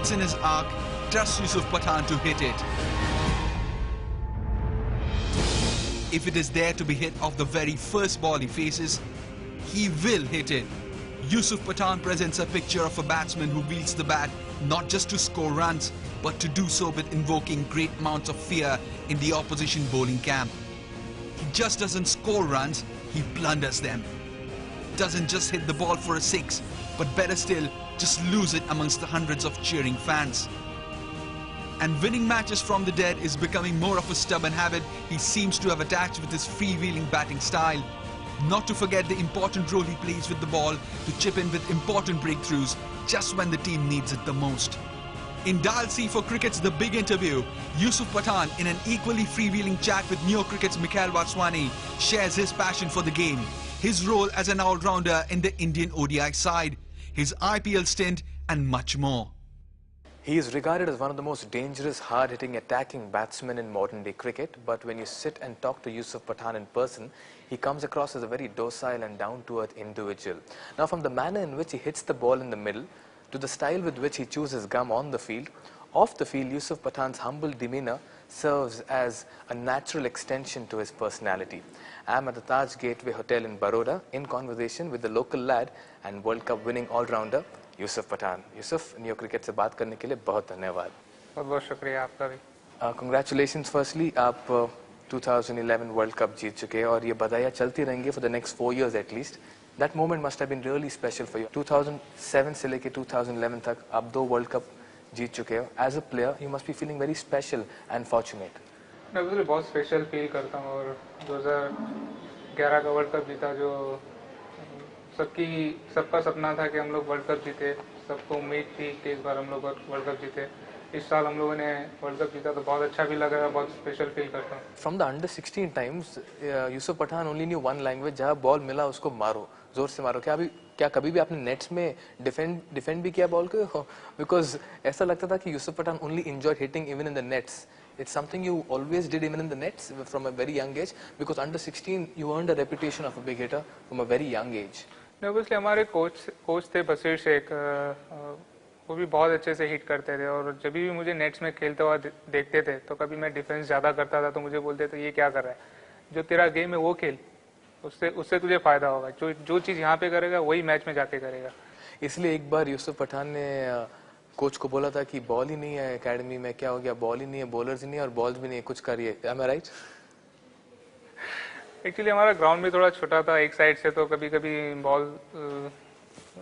hits in his arc, trusts Yusuf Pathan to hit it. If it is there to be hit off the very first ball he faces, he will hit it. Yusuf Pathan presents a picture of a batsman who wields the bat not just to score runs, but to do so with invoking great amounts of fear in the opposition bowling camp. He just doesn't score runs, he blunders them. Doesn't just hit the ball for a six, but better still, just lose it amongst the hundreds of cheering fans. And winning matches from the dead is becoming more of a stubborn habit he seems to have attached with his freewheeling batting style. Not to forget the important role he plays with the ball to chip in with important breakthroughs just when the team needs it the most. In Dial C for Cricket's The Big Interview, Yusuf Pathan, in an equally freewheeling chat with Neo Cricket's Mikhail Vaswani, shares his passion for the game, his role as an all-rounder in the Indian ODI side, his IPL stint and much more. He is regarded as one of the most dangerous, hard-hitting, attacking batsmen in modern-day cricket, but when you sit and talk to Yusuf Pathan in person, he comes across as a very docile and down-to-earth individual. Now, from the manner in which he hits the ball in the middle, to the style with which he chews his gum on the field, off the field, Yusuf Pathan's humble demeanour serves as a natural extension to his personality. I am at the Taj Gateway Hotel in Baroda in conversation with the local lad and World Cup winning all-rounder Yusuf Pathan. Yusuf, Neo Cricket से बात करने के लिए बहुत धन्यवाद. बहुत शुक्रिया आपका भी. Congratulations firstly, आप 2011 World Cup जीत चुके हैं और ये बधाइयाँ चलती रहेंगी for the next 4 years at least. That moment must have been really special for you. 2007 से लेके 2011 तक आप 2 World Cup जीत चुके हो. As a player, you must be feeling very special and fortunate. मैं बिल्कुल बहुत स्पेशल फील करता हूँ और 2011 का वर्ल्ड कप जीता जो सबका सपना था कि हम लोग वर्ल्ड कप जीते. सबको उम्मीद थी कि इस बार हम लोग वर्ल्ड कप जीते. इस साल हम लोगों ने वर्ल्ड कप जीता तो बहुत अच्छा भी लगा, बहुत स्पेशल फील करता हूँ. From the under 16 times, Yusuf Pathan only knew one language. जहाँ बॉल मिला उसको मारो, जोर से मारो. क्या कभी भी आपने नेट्स में डिफेंड भी किया बॉल को? Because ऐसा लगता था कि Yusuf Pathan only enjoyed hitting even in the nets. It's something you always did even in the nets from a very young age. Because under 16 you earned a reputation of a big hitter from a very young age. Obviously हमारे coach थे बशीर शेख, वो भी बहुत अच्छे से hit करते थे और जब भी मुझे नेट्स में खेलते हुआ देखते थे तो कभी मैं डिफेंस ज़्यादा करता था तो मुझे बोलते थे ये क्या कर रहा है, जो तेरा गेम है वो खेल, उससे तुझे फायदा होगा, जो चीज़ यहाँ पे करेगा वही मैच में जाके करेगा. इसलिए एक बार यूसुफ पठान ने कोच को बोला था कि बॉल ही नहीं है एकेडमी में. क्या हो गया? बॉल ही नहीं है, बॉलर्स ही नहीं है और बॉल्स भी नहीं है, कुछ करिए. एम आई राइट? एक्चुअली हमारा ग्राउंड भी थोड़ा छोटा था एक साइड से, तो कभी कभी बॉल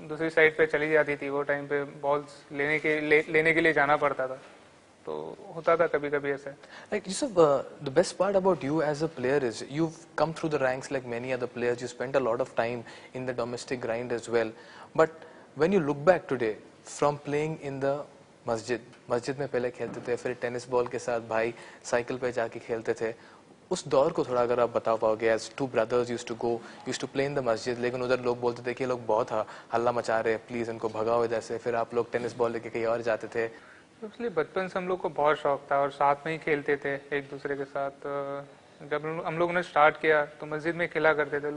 दूसरी साइड पे चली जाती थी. वो टाइम पे बॉल्स लेने के लिए जाना पड़ता था, तो होता था कभी कभी ऐसे. Like Yusuf, the best part about you as a player is you've come through the ranks like many other players. You spent a lot of time in the domestic grind as well. But when you look back today, from playing in the मस्जिद में पहले खेलते थे, फिर tennis ball के साथ भाई cycle पे जाके खेलते थे, उस दौर को थोड़ा अगर आप बता पाओगे. As 2 brothers used to play in the मस्जिद, लेकिन उधर लोग बोलते थे कि लोग बहुत हल्ला मचा रहे हैं, प्लीज इनको भगाओ इधर से. फिर आप लोग टेनिस बॉल लेके कहीं और जाते थे. इसलिए बचपन से हम लोग को बहुत शौक था और साथ में ही खेलते थे एक दूसरे के साथ. जब हम लोगों ने स्टार्ट किया तो मस्जिद में खेला करते थे.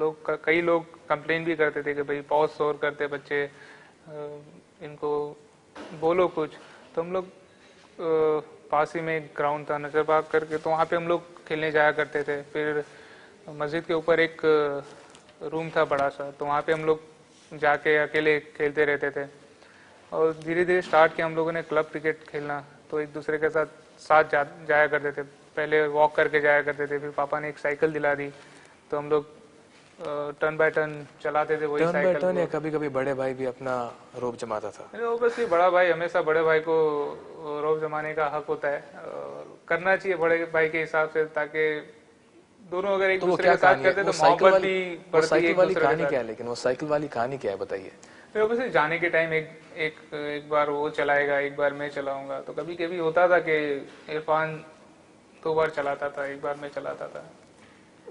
कई लोग कंप्लेन भी करते थे कि भाई बहुत शोर करते बच्चे, इनको बोलो कुछ. तो हम लोग पास ही में एक ग्राउंड था नजर बाग करके, तो वहाँ पे हम लोग खेलने जाया करते थे. फिर मस्जिद के ऊपर एक रूम था बड़ा सा, तो वहाँ पे हम लोग जाके अकेले खेलते रहते थे. और धीरे धीरे स्टार्ट किया हम लोगों ने क्लब क्रिकेट खेलना, तो एक दूसरे के साथ जाया करते थे. पहले वॉक करके जाया करते थे, फिर पापा ने एक साइकिल दिला दी, तो हम लोग टर्न बाय टर्न चलाते थे वही साइकिल. टर्न या कभी कभी बड़े भाई भी अपना रोब जमाता था. ऑब्वियसली बड़ा भाई हमेशा बड़े भाई को रोब जमाने का हक होता है, करना चाहिए बड़े भाई के हिसाब से, ताकि दोनों अगर एक दूसरे के साथ करते तो मोहब्बत भी बढ़ती है. साइकिल वाली कहानी क्या है? लेकिन वो साइकिल वाली कहानी क्या है बताइए. ऑब्वियसली जाने के टाइम एक बार वो चलाएगा, एक बार मैं चलाऊंगा. तो कभी कभी होता था कि इरफान 2 बार चलाता था, एक बार मैं चलाता था.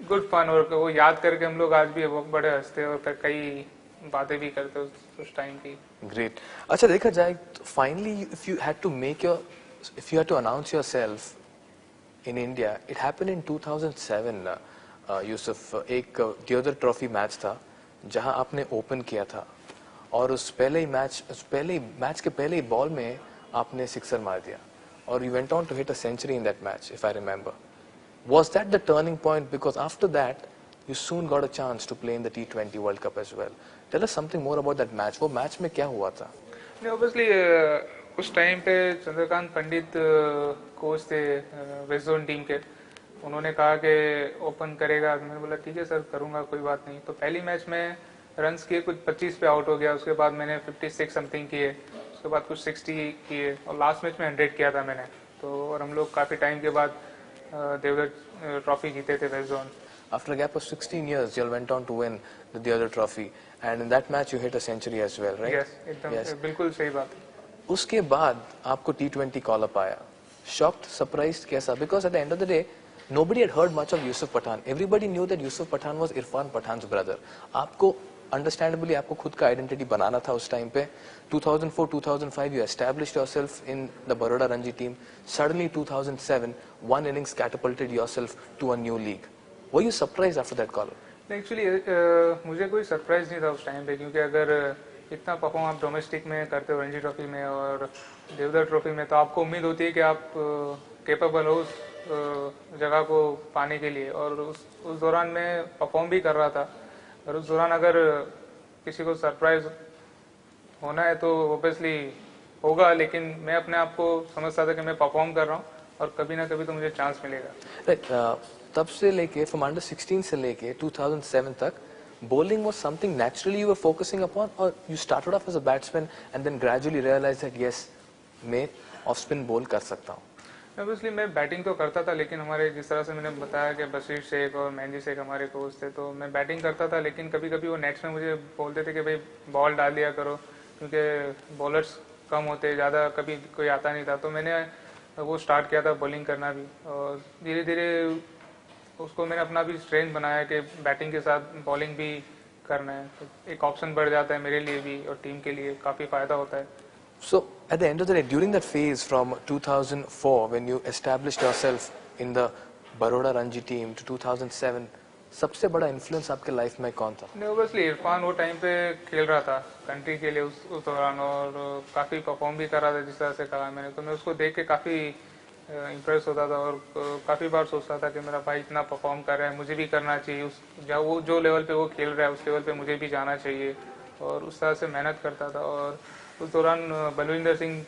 गुड फन, और वो याद करके हम लोग आज भी बड़े हंसते और कई बातें भी करते उस टाइम की. ग्रेट. अच्छा देखा जाए तो finally if you had to announce yourself in India, it happened in 2007. Yusuf, एक दियोदर ट्रॉफी मैच था जहां आपने ओपन किया था और उस पहले मैच के पहले ही बॉल में आपने सिक्सर मार दिया और you went on to hit a century in that match, if I remember. Was that the turning point? Because after that, you soon got a chance to play in the T20 World Cup as well. Tell us something more about that match. वो match में क्या हुआ था? नहीं, obviously उस time पे Chandrakant Pandit coach थे west zone team के. उन्होंने कहा कि ओपन करेगा. मैंने बोला ठीक है सर, करूंगा, कोई बात नहीं. तो पहली मैच में रन्स किए, कुछ 25 पे आउट हो गया. उसके बाद मैंने 56 समथिंग किए. उसके बाद कुछ 60 किए और लास्ट मैच में 100 किया था मैंने. तो और हम लोग काफी टाइम के बाद देवधर ट्रॉफी जीते थे west zone. After a gap of 16 years, you all went on to win the other trophy, and in that match you hit a century as well, right? Yes, एकदम बिल्कुल सही बात. उसके बाद आपको T20 कॉल अप आया. Shocked, surprised, कैसा? Because at the end of the day, nobody had heard much of Yusuf Pathan. Everybody knew that Yusuf Pathan was Irfan Pathan's brother. आपको understandably आपको खुद का identity बनाना था उस टाइम पे. 2004-2005 you established yourself in the Baroda Ranji team. Suddenly 2007, one innings catapulted yourself to a new league. Were you surprised after that call? Actually मुझे कोई surprise नहीं था उस टाइम पे, क्योंकि अगर इतना परफॉर्म आप डोमेस्टिक में करते हो रणजी ट्रॉफी में और देवधर ट्रॉफी में, तो आपको उम्मीद होती है कि आप कैपेबल हो उस जगह को पाने के लिए. और उस दौरान मैं परफॉर्म भी कर रहा था. और उस दौरान अगर किसी को सरप्राइज होना है तो ऑब्वियसली होगा, लेकिन मैं अपने आप को समझता था कि मैं परफॉर्म कर रहा हूँ और कभी ना कभी तो मुझे चांस मिलेगा. Right, तब से लेके from under 16 से लेके 2007 तक bowling was something naturally you were focusing upon, or you started off as a batsman and then gradually realized that yes, मैं ऑफ स्पिन बॉल कर सकता हूँ. ऑब्वियसली मैं बैटिंग तो करता था, लेकिन हमारे जिस तरह से मैंने बताया कि बशीर शेख और मेहंदी शेख हमारे कोच थे, तो मैं बैटिंग करता था. लेकिन कभी कभी वो नेट्स में मुझे बोलते थे कि भाई बॉल डाल दिया करो, क्योंकि बॉलर्स कम होते, ज़्यादा कभी कोई आता नहीं था. तो मैंने वो स्टार्ट किया था बॉलिंग करना भी, और धीरे धीरे उसको मैंने अपना भी स्ट्रेंथ बनाया कि बैटिंग के साथ बॉलिंग भी करना है. एक ऑप्शन बढ़ जाता है मेरे लिए भी और टीम के लिए, काफ़ी फ़ायदा होता है. So at the end of the day, during that phase from 2004 when you established yourself in the Baroda Ranji team to 2007, सबसे बड़ा इन्फ्लुएंस आपके लाइफ में कौन था? नहीं, ऑब्वियसली इरफान वो टाइम पे खेल रहा था कंट्री के लिए उस दौरान, और काफ़ी परफॉर्म भी कर रहा था जिस तरह से कहा मैंने. तो मैं उसको देख के काफ़ी इम्प्रेस होता था और काफ़ी बार सोचता था कि मेरा भाई इतना परफॉर्म कर रहा है, मुझे भी करना चाहिए. वो जो लेवल पे वो खेल रहा है उस लेवल पे मुझे भी जाना चाहिए, और उस तरह से मेहनत करता था. और उस दौरान बलविंदर सिंह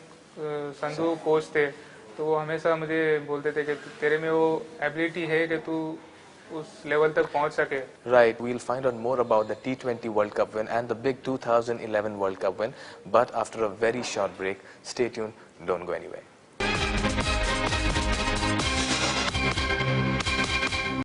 संधू कोच थे, तो वो हमेशा मुझे बोलते थे कि तेरे में वो एबिलिटी है कि तू उस लेवल तक पहुंच सके. Right, we'll find out more about the T20 World Cup win and the big 2011 World Cup win, but after a very short break. Stay tuned, don't go anywhere.